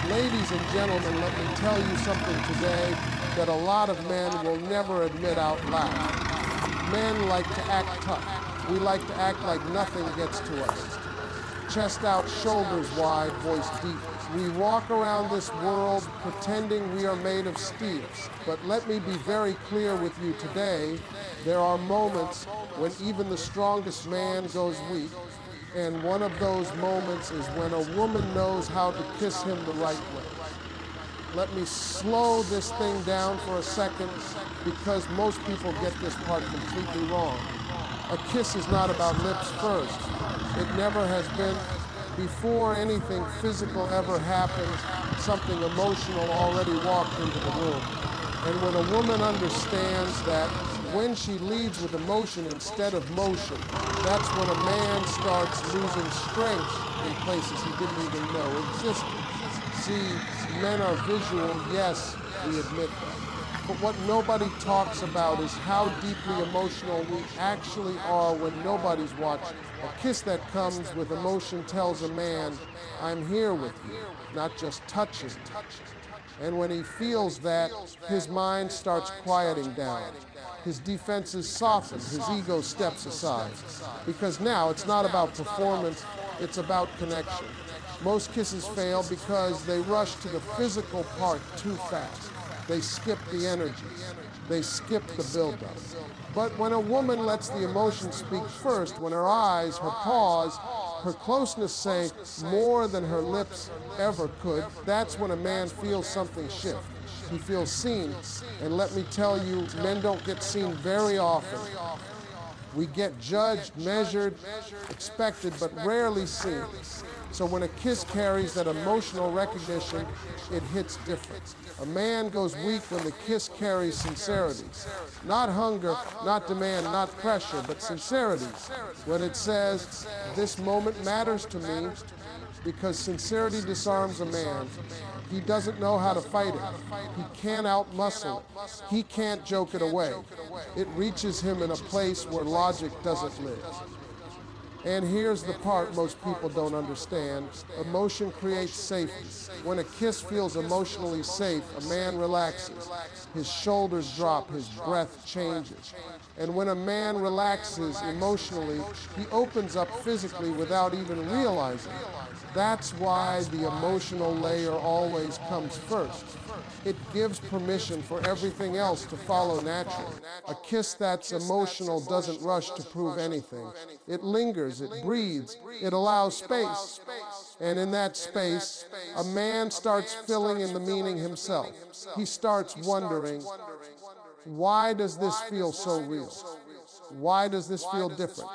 Ladies and gentlemen, let me tell you something today that a lot of men will never admit out loud. Men like to act tough. We like to act like nothing gets to us. Chest out, shoulders wide, voice deep. We walk around this world pretending we are made of steel. But let me be very clear with you today, there are moments when even the strongest man goes weak. And one of those moments is when a woman knows how to kiss him the right way. Let me slow this thing down for a second because most people get this part completely wrong. A kiss is not about lips first. It never has been. Before anything physical ever happens, something emotional already walked into the room. And when a woman understands that when she leads with emotion instead of motion, that's when a man starts losing strength in places he didn't even know existed. See, men are visual, yes, we admit that. But what nobody talks about is how deeply emotional we actually are when nobody's watching. A kiss that comes with emotion tells a man, I'm here with you, not just touching you. And when he feels that, his mind starts quieting down. His defenses soften, his ego steps aside. Because now it's not about performance, it's about connection. Most kisses fail because they rush to the physical part too fast. They skip the energies. They skip the buildup. But when a woman lets the emotion speak first, when her eyes, her pause, her closeness say more than her lips ever could, that's when a man feels something shift. He feels seen. And let me tell you, men don't get seen very often. We get judged, measured, expected, but rarely seen. So when a kiss carries that emotional recognition, it hits different. A man goes weak when the kiss carries sincerity. Not hunger, not demand, not pressure, but sincerity. When it says, this moment matters to me, because sincerity disarms a man. He doesn't know how to fight it. He can't outmuscle it. He can't joke it away. It reaches him in a place where logic doesn't live. And here's the part most people don't understand. Emotion creates safety. When a kiss feels emotionally safe, a man relaxes. His shoulders drop, his breath changes. And when a man relaxes emotionally, he opens up physically without even realizing it. That's why the emotional layer always comes first. It gives permission for everything else to follow naturally. A kiss that's emotional doesn't rush to prove anything. It lingers, it breathes, it allows space. And in that space, a man starts filling in the meaning himself. He starts wondering, why does this feel so real? Why does this feel different?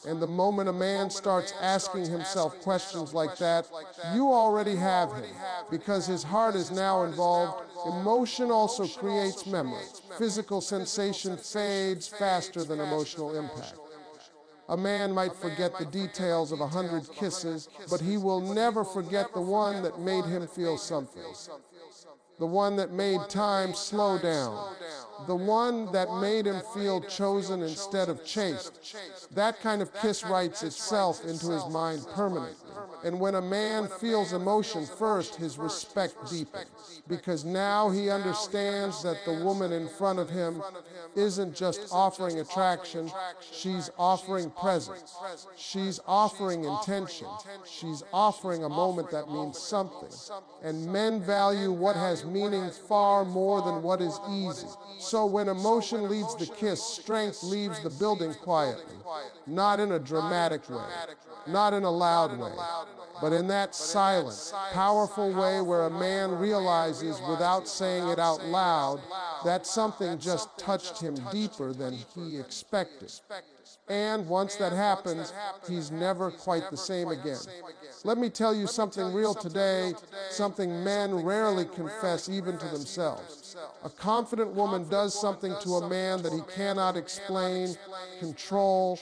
And the moment a man starts asking himself questions like that, you already have him, because his heart is now involved. Emotion also creates memory. Physical sensation fades faster than emotional impact. A man might forget the details of 100 kisses, but he will never forget the one that made him feel something. The one that made time slow down. The one that made him feel chosen instead of chased. That kind of kiss writes itself into his mind permanently. And when a man feels emotion first, his respect deepens. Because now he understands that the woman in front of him isn't just offering attraction, she's offering presence. She's offering intention. She's offering a moment that means something. And men value what has meaning far more than what is easy. So when emotion leads the kiss, strength leaves the building quietly. Not in a dramatic way, not in a loud way, but in that silent, powerful way where a man realizes without saying it out loud that something just touched him deeper than he expected. And once that happens, he's never quite the same again. Let me tell you something real today, something men rarely confess even to themselves. A confident woman does something to a man that he cannot explain, control,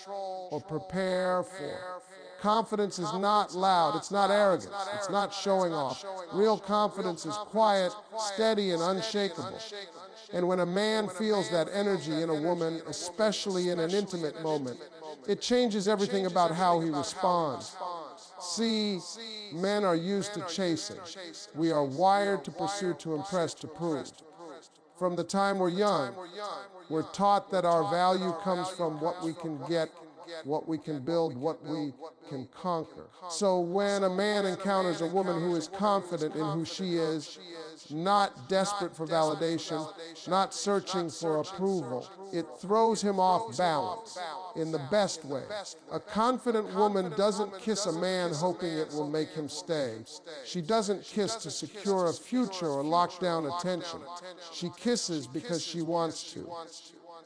or prepare for. Confidence is not loud, it's not arrogance, it's not showing off. Real confidence is quiet, steady, and unshakable. And when a man feels that energy in a woman, especially in an intimate moment, it changes everything about how he responds. See, men are used to chasing. We are wired to pursue, to impress, to prove. From the time we're young, we're taught that our value comes from what we can get, what we can build, what we can conquer. So when a man encounters a woman who is confident in who she is, not desperate for validation, not searching for approval, it throws him off balance in the best way. A confident woman doesn't kiss a man hoping it will make him stay. She doesn't kiss to secure a future or lock down attention. She kisses because she wants to.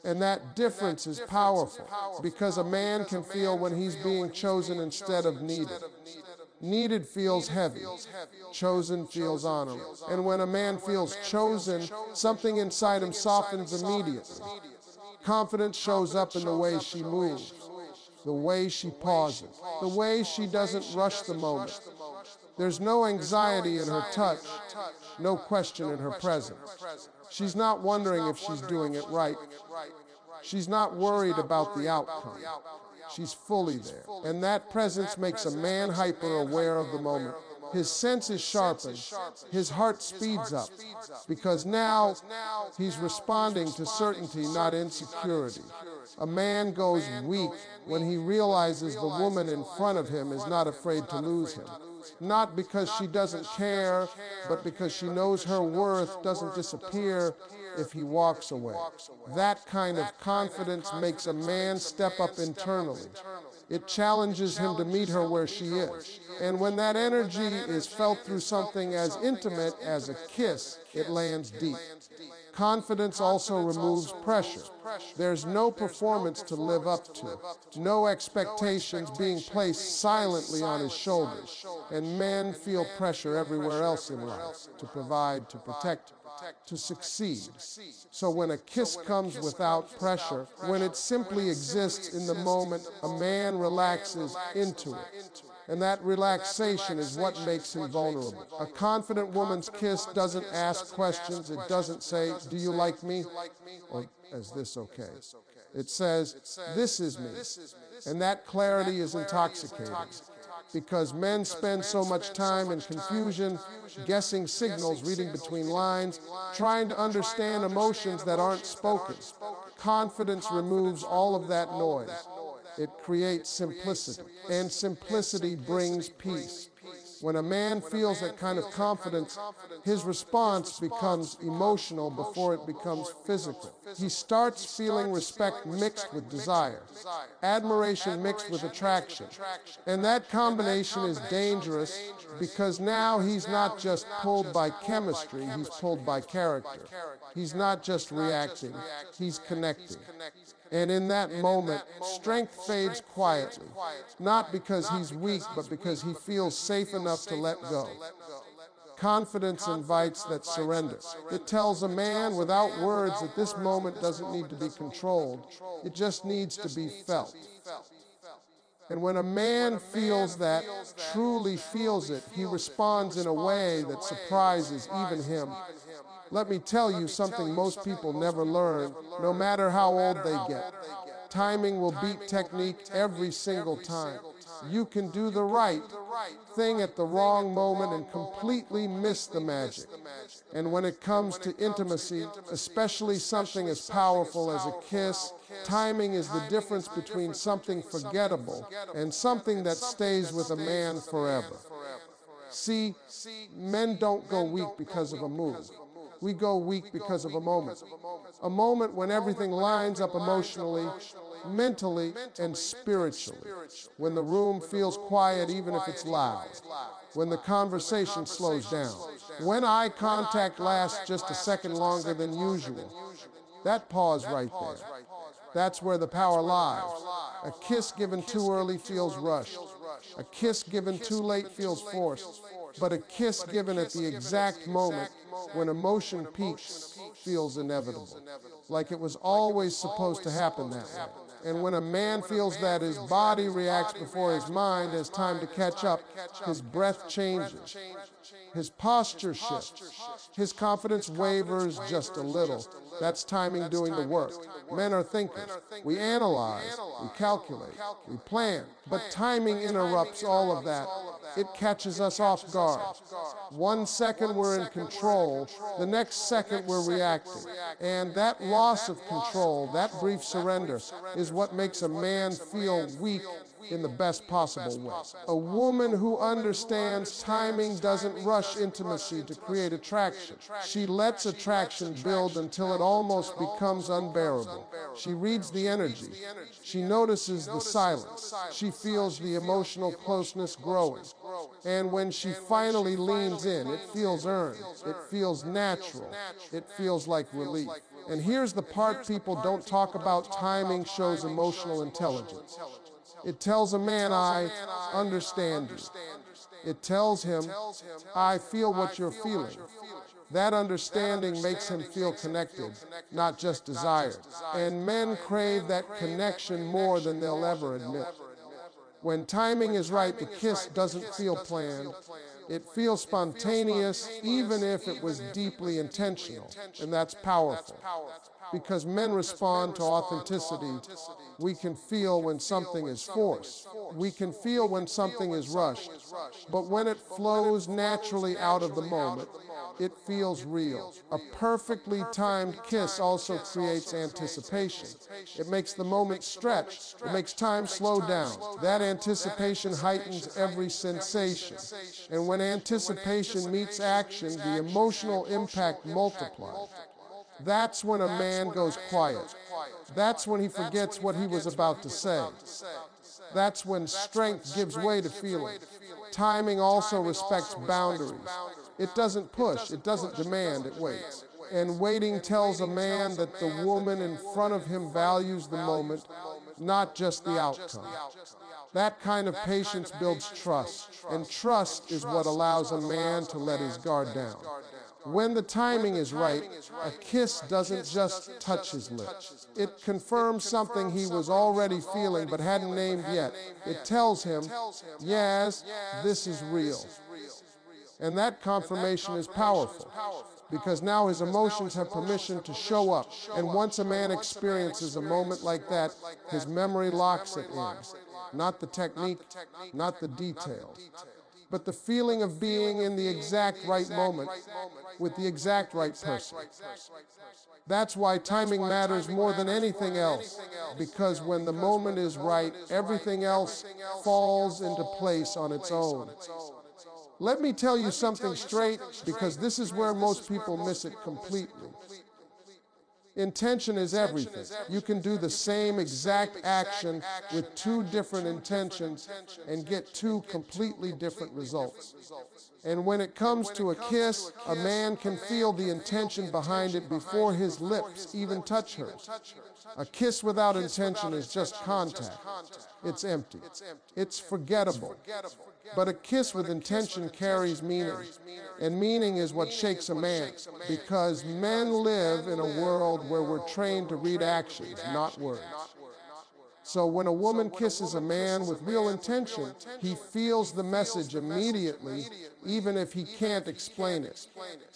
And that difference is powerful, because a man can feel when he's being chosen instead of needed. Needed feels heavy, chosen feels honorable. And when a man feels chosen, something inside him softens immediately. Confidence shows up in the way she moves, the way she pauses, the way she doesn't rush the moment. There's no anxiety in her touch, no question in her presence. She's not wondering if she's doing it right. She's not worried about the outcome. She's fully there. And that presence makes a man hyper-aware of the moment. His sense is sharpened. His heart speeds up, because now he's responding to certainty, not insecurity. A man goes weak when he realizes the woman in front of him is not afraid to lose him. Not because she doesn't care, but because she knows her worth doesn't disappear if he walks away. That kind of confidence makes a man step up internally. It challenges him to meet her where she is. And when that energy is felt through something as intimate as a kiss, it lands deep. Confidence also removes pressure. There's no performance to live up to, no expectations being placed silently on his shoulders, and men feel pressure everywhere else in life to provide, to protect, to succeed. So when a kiss comes without pressure, when it simply exists in the moment, a man relaxes into it. And that relaxation is what makes him vulnerable. A confident woman's kiss doesn't ask questions. It doesn't say, "Do you like me?" or "Is this okay?" It says, "This is me." And that clarity is intoxicating, because men spend so much time in confusion, guessing signals, reading between lines, trying to understand emotions that aren't spoken. Confidence removes all of that noise. It creates simplicity, and simplicity brings peace. When a man feels that kind of confidence, his response becomes emotional before it becomes physical. He starts feeling respect mixed with desire, admiration mixed with attraction. And that combination is dangerous, because now he's not just pulled by chemistry, he's pulled by character. He's not just reacting, he's connecting. And in that moment, strength fades quietly, not because he's weak, but because he feels safe enough to let go. Confidence invites that surrender. It tells a man without words that this moment doesn't need to be controlled. It just needs to be felt. And when a man feels that, truly feels it, he responds in a way that surprises even him. Let me tell you something most people never learn, no matter how old they get. Timing will beat technique every single time. You can do the right thing at the wrong moment and completely miss the magic. And when it comes to intimacy, especially something as powerful as a kiss, timing is the difference between something forgettable and something that stays with a man forever. See, men don't go weak because of a move. We go weak because of a moment. A moment when everything lines up emotionally, mentally, and spiritually. When the room feels quiet even if it's loud. When the conversation slows down. When eye contact lasts just a second longer than usual. That pause right there. That's where the power lies. A kiss given too early feels rushed. A kiss given too late feels forced. But a kiss given at the exact moment when emotion peaks feels inevitable, like it was always supposed to happen that way. And when a man feels that, his body reacts before his mind has time to catch up, his breath changes, His posture shifts. His confidence wavers just a little. That's timing doing the work. Men are thinkers. We analyze, we calculate, we plan. But timing interrupts all of that. It catches us off guard. 1 second we're in control, the next second we're reacting. And that loss of control, that brief surrender, is what makes a man feel weak in the best possible way. A woman who understands timing doesn't rush intimacy to create attraction. She lets attraction build until it almost becomes unbearable. She reads the energy. She notices the silence. She feels the emotional closeness growing. And when she finally leans in, it feels earned. It feels natural. It feels like relief. And here's the part people don't talk about: timing shows emotional intelligence. It tells a man, I understand you. It tells him, I feel what you're feeling. That understanding makes him feel connected, not just desired. And men crave that connection more than they'll ever admit. When timing is right, the kiss doesn't feel planned. It feels spontaneous, even if it was deeply intentional. And that's powerful. Because men respond to authenticity. We can feel when something is forced. We can feel when something is rushed. But when it flows naturally out of the moment, it feels real. A perfectly timed kiss also creates anticipation. It makes the moment stretch. It makes time slow down. That anticipation heightens every sensation. And when anticipation meets action, the emotional impact multiplies. That's when a man goes quiet. That's when he forgets what he was about to say. That's when strength gives way to feeling. Timing also respects boundaries. It doesn't push, it doesn't demand, it waits. And waiting tells a man that the woman in front of him values the moment, not just the outcome. That kind of patience builds trust, and trust is what allows a man to let his guard down. When the timing is right, a kiss doesn't just touch his lips. It confirms something he was already feeling but hadn't named yet. It tells him, yes, this is real. And that confirmation is powerful, because now his emotions have permission to show up. And once a man experiences a moment like that, his memory locks it in. Not the technique, not the details, but the feeling of being in the exact right moment with the exact right person. That's why timing matters more than anything else, because when the moment is right, everything else falls into place on its own. Let me tell you something straight, because this is where most people miss it completely. Intention is everything. You can do the same exact action with 2 different intentions and get 2 completely different results. And when it comes to a kiss, a man can feel the intention behind it before his lips even touch hers. A kiss without intention is just contact. It's empty. It's forgettable. But a kiss with intention carries meaning. And meaning is what shakes a man, because men live in a world where we're trained to read actions, not words. So when a woman kisses a man with real intention, he feels the message immediately, even if he can't explain it.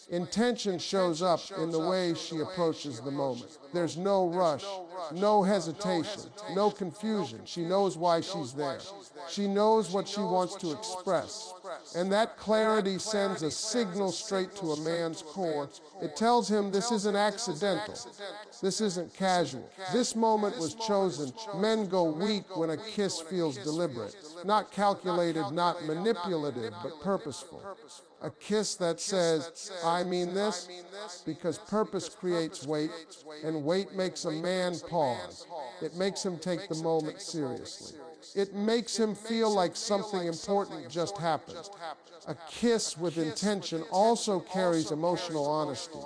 Intention shows up in the way she approaches the moment. There's no rush, no hesitation, no confusion. She knows why she's there. She knows what she wants to express. And that clarity sends a signal straight to a man's core. It tells him this isn't accidental. This isn't casual. This moment was chosen. Men go weak when a kiss feels deliberate. Not calculated, not manipulative, but purposeful. A kiss that says, I mean this, because purpose creates weight, and weight makes a man pause. It makes him take the moment seriously. It makes him feel like something important just happened. A kiss with intention also carries emotional honesty.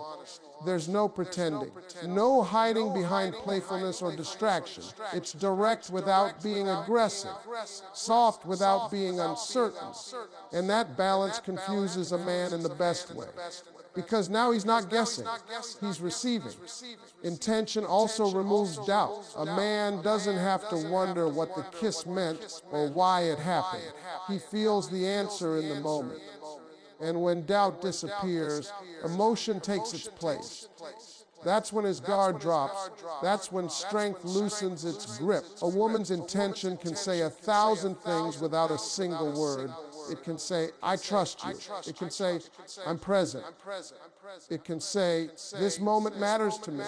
There's no pretending, no hiding behind playfulness or distraction. It's direct without being aggressive, soft without being uncertain. And that balance confuses a man in the best way, because now he's not guessing, he's receiving. Intention also removes doubt. A man doesn't have to wonder what the kiss meant or why it happened. He feels the answer in the moment. And when doubt disappears, emotion takes its place. That's when his guard drops. That's when strength loosens its grip. A woman's intention can say 1,000 things without a single word. It can say, I trust you. It can say, I'm present. It can say, this moment matters to me.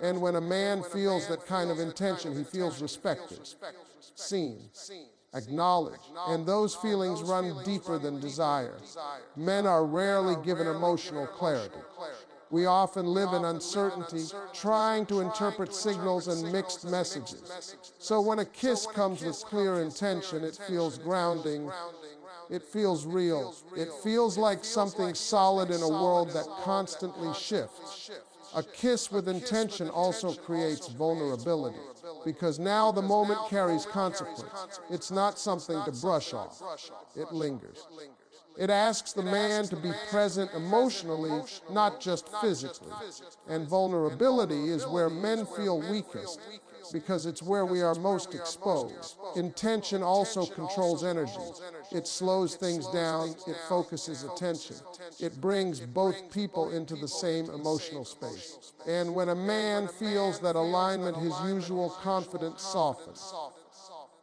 And when a man feels that kind of intention, he feels respected, seen, acknowledged, and those feelings run deeper than desire. Men are rarely given emotional clarity. We often live in uncertainty, trying to interpret signals and mixed messages. So when a kiss comes with clear intention, it feels grounding. It feels real. It feels like something solid in a world that constantly shifts. A kiss with intention also creates vulnerability, because now the moment carries consequence. It's not something to brush off. It lingers. It asks the man to be present emotionally, not just physically. And vulnerability is where men feel weakest, because it's where we are most exposed. Intention also controls energy. It slows things down, it focuses attention. It brings both people into the same emotional space. And when a man feels that alignment, his usual confidence softens.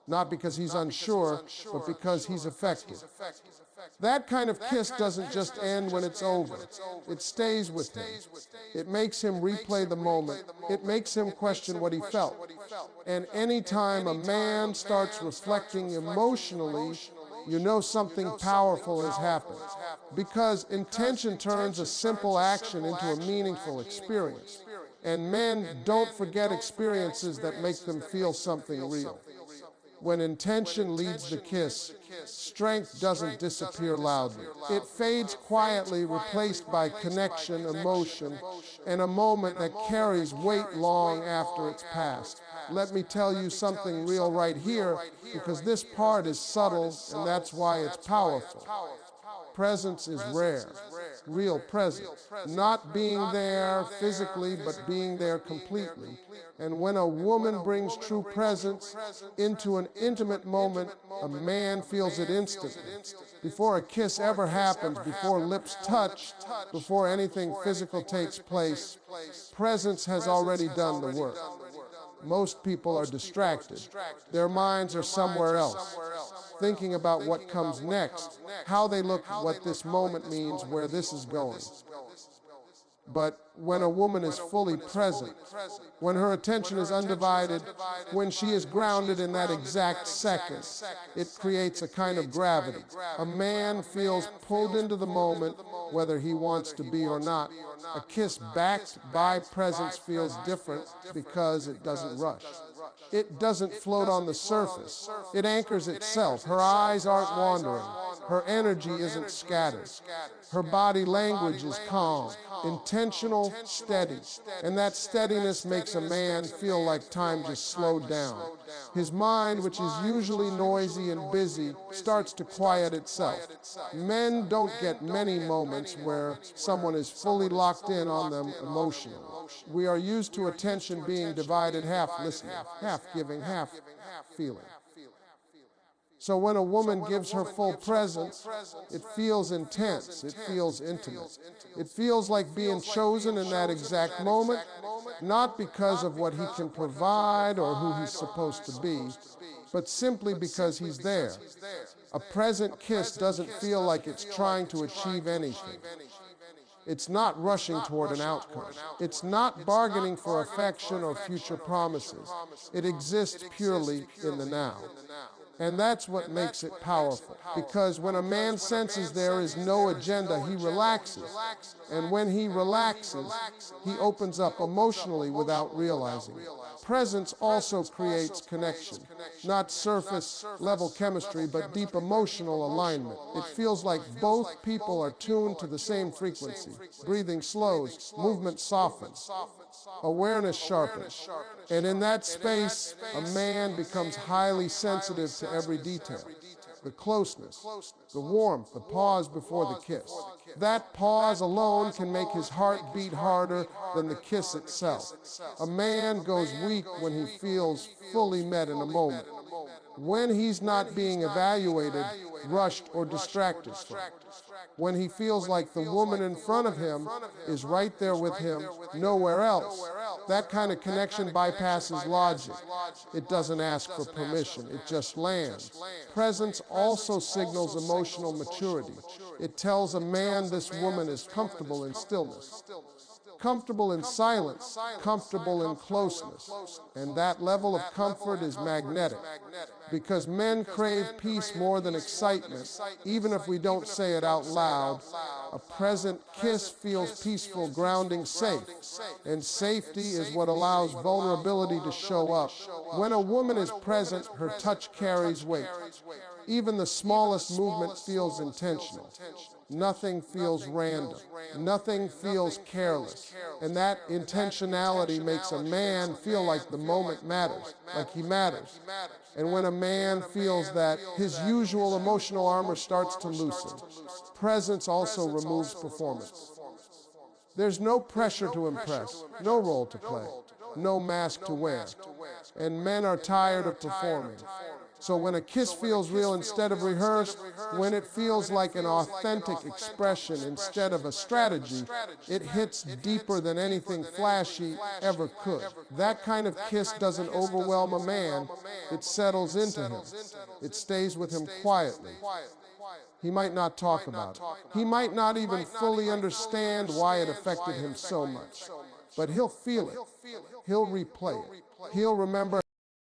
Not because he's unsure, but because he's effective. That kind of kiss doesn't just end when it's over. It stays with him. It makes him replay the moment. It makes him question what he felt. And anytime a man starts reflecting emotionally, you know something powerful has happened. Because intention turns a simple action into a meaningful experience. And men don't forget experiences that make them feel something real. When intention leads the kiss, strength doesn't disappear loudly. It fades quietly, replaced by connection, emotion, and a moment that carries weight long after it's passed. Let me tell you something real right here, because this part is subtle, and that's why it's powerful. Presence is rare. Real presence. Not being there physically, but being there completely. And when a woman brings true presence into an intimate moment, a man feels it instantly. Before a kiss ever happens, before lips touch, before anything physical takes place, presence has already done the work. Most people are distracted. Their minds are somewhere else, thinking about what comes next, how they look, what this moment means, where this is going. But when a woman is fully present, when her attention is undivided, when she is grounded in that exact second, it creates a kind of gravity. A man feels pulled into the moment, whether he wants to be or not. A kiss backed by presence feels different because it doesn't rush. It doesn't float on the surface. It anchors itself. Her eyes aren't wandering. Her energy isn't scattered. Her body language is calm, intentional, steady. And that steadiness makes a man feel like time just slowed down. His mind, which is usually noisy and busy, starts to quiet itself. Men don't get many moments where someone is fully locked in on them emotionally. We are used to attention being divided, half listening, half giving, half feeling. So when a woman gives her full presence, it feels intense, it feels intimate. It feels like being chosen in that exact moment, not because of what he can provide or who he's supposed to be, but simply because he's there. A present kiss doesn't feel like it's trying to achieve anything. It's not rushing toward an outcome. It's not bargaining for affection or future promises. It exists purely in the now. And that's what makes it powerful. Because when a man senses there is no agenda, he relaxes. And when he relaxes, he opens up emotionally without realizing it. Presence also creates connection. Not surface level chemistry, but deep emotional alignment. It feels like both people are tuned to the same frequency. Breathing slows, movement softens, awareness sharpens. And in that space, a man becomes highly sensitive to every detail. The closeness, the warmth, the pause before the kiss. That pause alone can make his heart beat harder than the kiss itself. A man goes weak when he feels fully met in a moment, when he's not being evaluated, rushed, or distracted from. When he feels like the woman in front of him is right there with him, nowhere else. That kind of connection bypasses logic. It doesn't ask for permission, it just lands. Presence also signals emotional maturity. It tells a man this woman is comfortable in stillness, comfortable in silence, comfortable in closeness. And that level of comfort is magnetic, because men crave peace more than excitement, even if we don't say it out loud. A present kiss feels peaceful, grounding, safe. And safety is what allows vulnerability to show up. When a woman is present, her touch carries weight. Even the smallest movement feels intentional. Nothing feels random. Nothing feels careless. And that intentionality makes a man feel like the moment matters, like he matters. And when a man feels that, his usual emotional armor starts to loosen. Presence also removes performance. There's no pressure to impress, no role to play, no mask to wear. And men are tired of performing. So when a kiss feels real instead of rehearsed, when it feels like an authentic expression instead of a strategy, it hits deeper than anything flashy ever could. That kind of kiss doesn't overwhelm a man, it settles into him. It stays with him quietly. He might not talk about it. He might not even fully understand why it affected him so much. But he'll feel it. He'll replay it. He'll remember